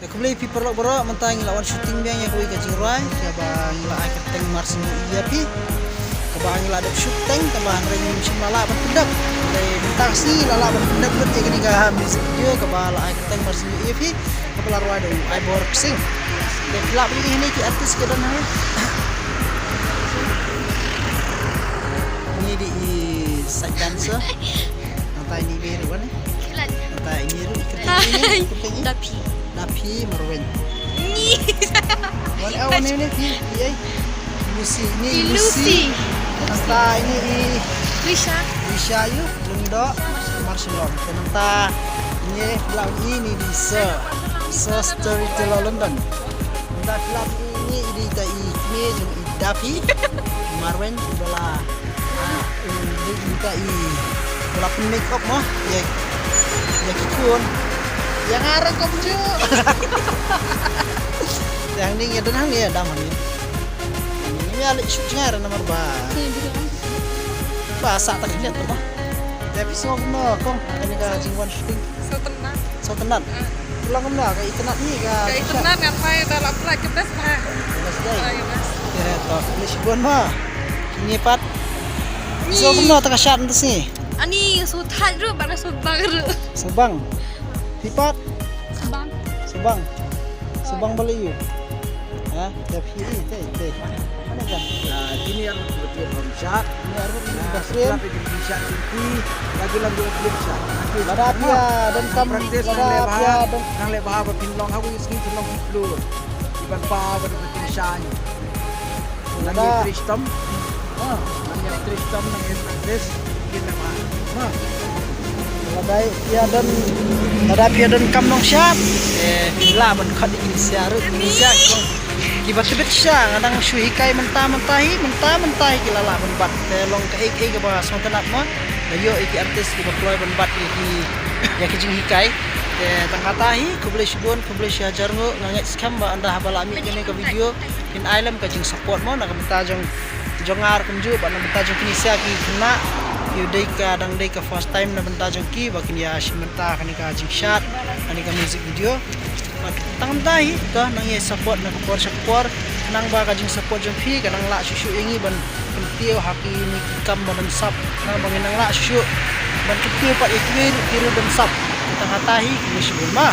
Kembali people bro mentang lawan shooting biang yang kui kajing rai kabang la akat teng marsin iya pi kabang la ada shooting kabang rai musim lala berpendak dari taksi lala berpendak bet ya kini ka music video kabang la akat teng marsin iya pi kabang rai ada I boxing dan kelak begini ini ki artis ke dan ini di side dancer nanti ini biru kan nanti ini ini Napi Marwen. Wan awan ini pi Lucy ini Lucy. Nanta ini Lisha yuk Lundo Marcelon. Nanta ini film ini di Storyteller London. Nanta film ini di ini Dapi Marwen bola di bola make up mah ya kikun. Yang arah kau punya. Yang ni ada nang ni ada mana ni? Ini alik shootnya ada nomor bahasa tak lihat tu mah. Tapi semua kena kong. Ini kah jingwan shooting. So tenan. Pulang kemana? Kau internet ni kah? Kau internet ngapain? Dalam pelak ke best mah. Best day. Ya, tak. Ini shibun mah. Ini pat. So kemana tengah shot nanti ni? Ani sudah ru, mana subang ru. Subang. Lipat Subang Subang beli yuk tapi ini teh mana kan gini yang betul shot ini harus basrin di shot ini lagi flip shot ada dia dan kamu ada dan nang lebah apa pinlong aku isi pinlong blue iban pa berarti shot lagi tristom nang tristom nang practice kita mah ada dia dan kamu nong siap bila berkat Indonesia kong kibat tibet siang adang shui kai mentahi kila lah benbat long ke ke bahas montenat mah ayo iki artis kibat ploy benbat iki ya kijing hikai tangkatahi kubli shibun kubli syajar ngo nganget scam ba anda habala ami kene ke video in island kajing support mo nak bentajong jongar kunju ba nak bentajong Indonesia ki kena yudai ka dang dai ka first time na benta jongki bakin ya shimenta kani ka jing shot kani ka music video tang dai ka nang ye support na support nang ba ka jing support jong phi ka nang la shushu ingi ban tio haki ni kam ban sap nang bangin nang la shushu ban tio pa ikwir kilo ban sap tang hatahi ni shibul ma